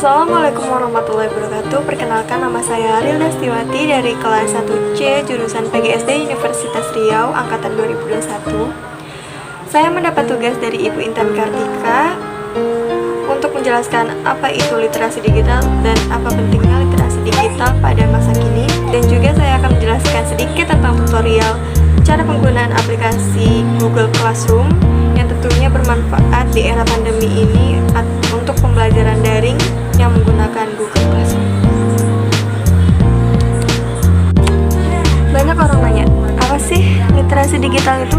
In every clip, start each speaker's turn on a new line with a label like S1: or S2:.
S1: Assalamualaikum warahmatullahi wabarakatuh. Perkenalkan, nama saya Ariel Dastiwati dari kelas 1C jurusan PGSD Universitas Riau angkatan 2021. Saya mendapat tugas dari Ibu Intan Kartika untuk menjelaskan apa itu literasi digital dan apa pentingnya literasi digital pada masa kini, dan juga saya akan menjelaskan sedikit tentang tutorial cara penggunaan aplikasi Google Classroom yang tentunya bermanfaat di era pandemi ini untuk pembelajaran daring yang menggunakan Google Classroom. Banyak orang nanya, apa sih literasi digital itu?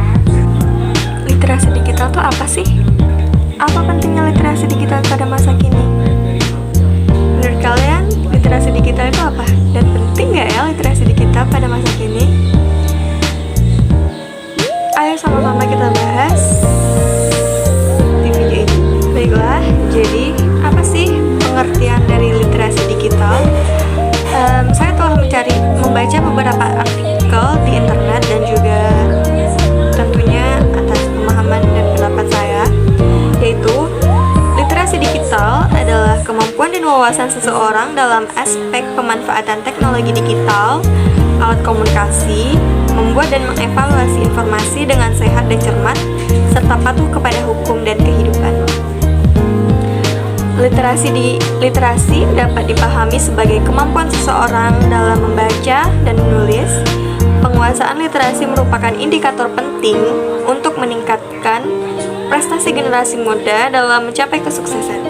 S1: Literasi digital itu apa sih? Apa pentingnya literasi digital pada masa kini? Menurut kalian, literasi digital itu apa? Dan penting nggak ya literasi digital pada masa kini? Ayo sama-sama kita bahas di video ini. Baiklah, jadi apa sih pengertian dari literasi digital? Saya telah membaca beberapa artikel di internet dan juga tentunya atas pemahaman dan pendapat saya, yaitu literasi digital adalah kemampuan dan wawasan seseorang dalam aspek pemanfaatan teknologi digital, alat komunikasi, membuat dan mengevaluasi informasi dengan sehat dan cermat, serta patuh kepada hukum dan kehidupan. Literasi dapat dipahami sebagai kemampuan seseorang dalam membaca dan menulis. Penguasaan literasi merupakan indikator penting untuk meningkatkan prestasi generasi muda dalam mencapai kesuksesan.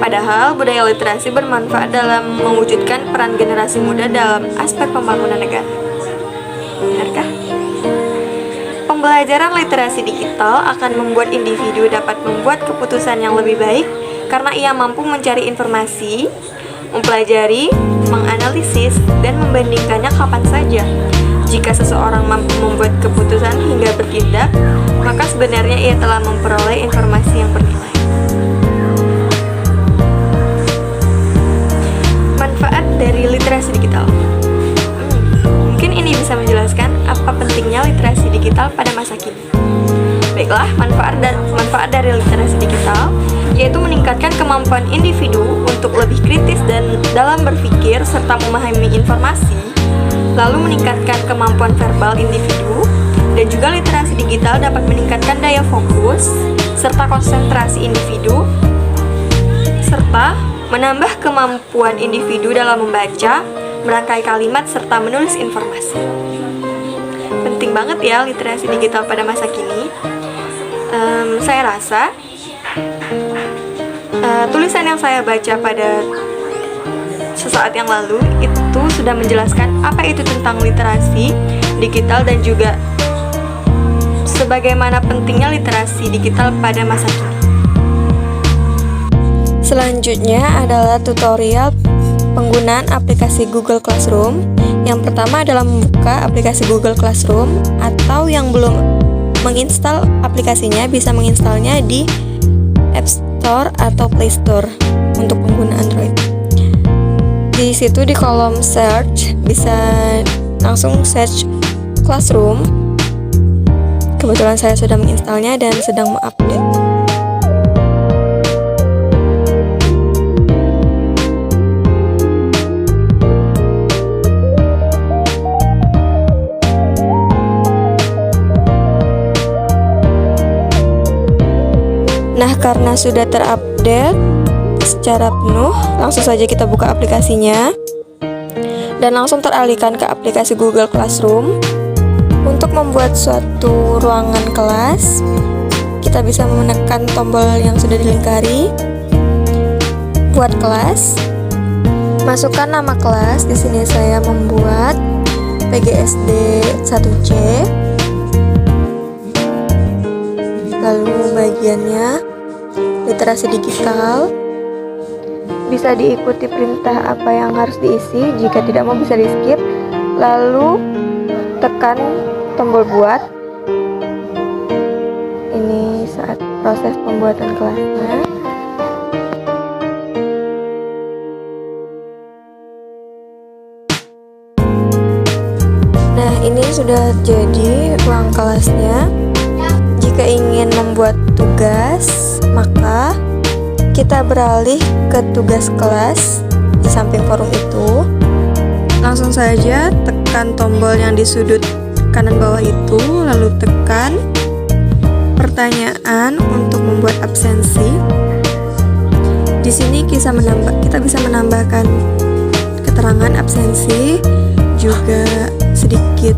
S1: Padahal budaya literasi bermanfaat dalam mewujudkan peran generasi muda dalam aspek pembangunan negara. Benarkah? Pembelajaran literasi digital akan membuat individu dapat membuat keputusan yang lebih baik karena ia mampu mencari informasi, mempelajari, menganalisis, dan membandingkannya kapan saja. Jika seseorang mampu membuat keputusan hingga bertindak, maka sebenarnya ia telah memperoleh informasi yang bernilai. Manfaat dari literasi digital. Mungkin ini bisa menjelaskan apa pentingnya literasi digital pada masa kini. Baiklah, manfaat dari literasi digital yaitu meningkatkan kemampuan individu untuk lebih kritis dan dalam berpikir serta memahami informasi, lalu meningkatkan kemampuan verbal individu, dan juga literasi digital dapat meningkatkan daya fokus serta konsentrasi individu, serta menambah kemampuan individu dalam membaca, merangkai kalimat, serta menulis informasi. Penting banget ya literasi digital pada masa kini. Saya rasa tulisan yang saya baca pada sesaat yang lalu itu sudah menjelaskan apa itu tentang literasi digital dan juga sebagaimana pentingnya literasi digital pada masa kini. Selanjutnya adalah tutorial penggunaan aplikasi Google Classroom. Yang pertama adalah membuka aplikasi Google Classroom, atau yang belum menginstal aplikasinya bisa menginstalnya di App Store atau Play Store untuk pengguna Android. Di situ di kolom search bisa langsung search Classroom. Kebetulan saya sudah menginstalnya dan sedang mengupdate. Nah, karena sudah terupdate secara penuh, langsung saja kita buka aplikasinya dan langsung teralihkan ke aplikasi Google Classroom. Untuk membuat suatu ruangan kelas, kita bisa menekan tombol yang sudah dilingkari. Buat kelas, masukkan nama kelas. Di sini saya membuat PGSD 1C. Lalu bagiannya literasi digital, bisa diikuti perintah apa yang harus diisi. Jika tidak mau bisa di skip, lalu tekan tombol buat. Ini saat proses pembuatan kelasnya. Nah, ini sudah jadi ruang kelasnya. Jika ingin membuat tugas, maka Kita beralih ke tugas kelas. Di samping forum itu, langsung saja tekan tombol yang di sudut kanan bawah itu, lalu tekan pertanyaan untuk membuat absensi. Di sini kita bisa menambahkan keterangan absensi, juga sedikit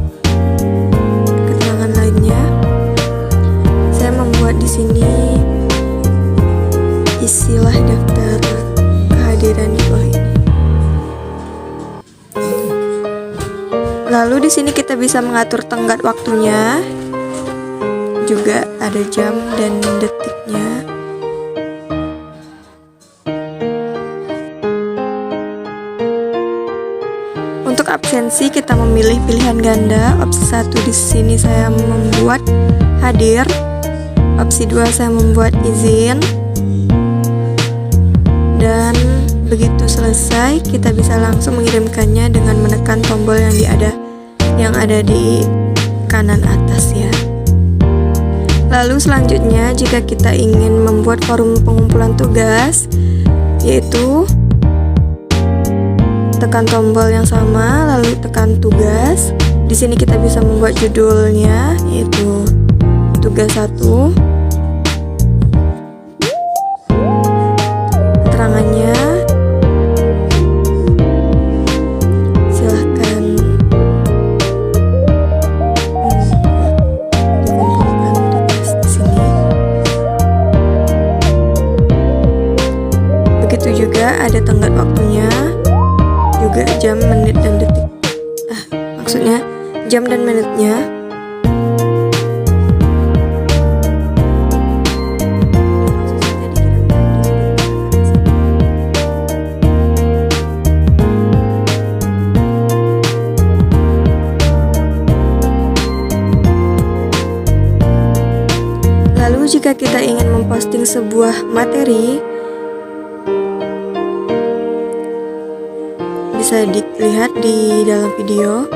S1: keterangan lainnya. Saya membuat di sini isilah daftar kehadiran di bawah ini. Lalu di sini kita bisa mengatur tenggat waktunya, juga ada jam dan detiknya. Untuk absensi kita memilih pilihan ganda. Opsi 1 di sini saya membuat hadir. Opsi 2 saya membuat izin. Dan begitu selesai, kita bisa langsung mengirimkannya dengan menekan tombol yang ada di kanan atas ya. Lalu selanjutnya, jika kita ingin membuat forum pengumpulan tugas, yaitu tekan tombol yang sama lalu tekan tugas. Di sini kita bisa membuat judulnya, yaitu tugas 1. Keterangannya, silahkan dikumpulkan tugas di sini. Begitu juga ada tenggat waktunya, juga jam, menit, dan detik. Maksudnya jam dan menitnya. Lalu jika kita ingin memposting sebuah materi, bisa dilihat di dalam video.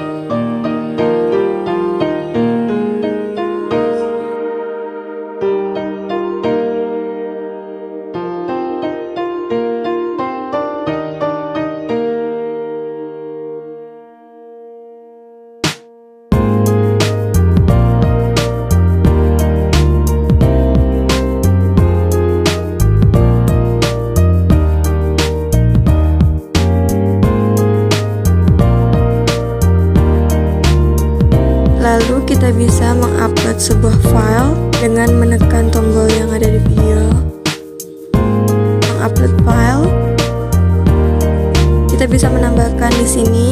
S1: Lalu kita bisa mengupload sebuah file dengan menekan tombol yang ada di video. Mengupload file, kita bisa menambahkan di sini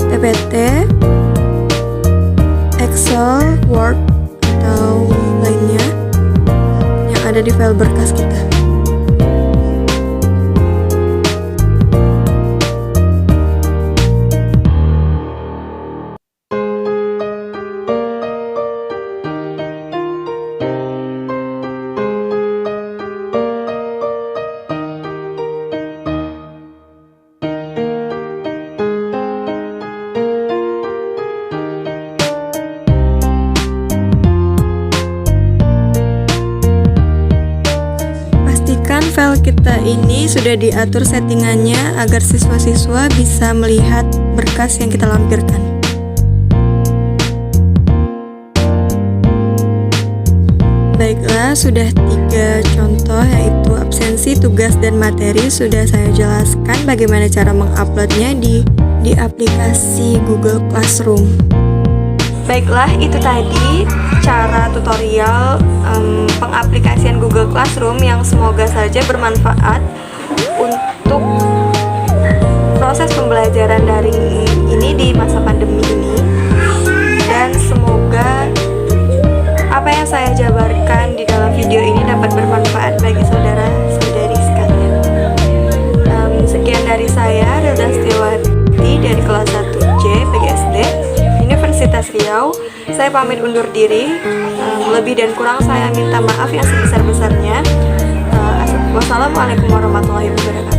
S1: PPT, Excel, Word, atau lainnya yang ada di file berkas kita. File kita ini sudah diatur settingannya agar siswa-siswa bisa melihat berkas yang kita lampirkan. Baiklah, sudah 3 contoh, yaitu absensi, tugas, dan materi sudah saya jelaskan bagaimana cara menguploadnya di aplikasi Google Classroom. Baiklah, itu tadi cara tutorial pengaplikasian Google Classroom yang semoga saja bermanfaat untuk proses pembelajaran daring ini di masa pandemi ini. Dan semoga apa yang saya jabarkan di dalam video ini dapat bermanfaat bagi saudara-saudari sekalian. Sekian dari saya, Rilda Setiawati dari kelas 1C PGSD Universitas Riau. Saya pamit undur diri. Lebih dan kurang saya minta maaf yang sebesar-besarnya. Wassalamualaikum warahmatullahi wabarakatuh.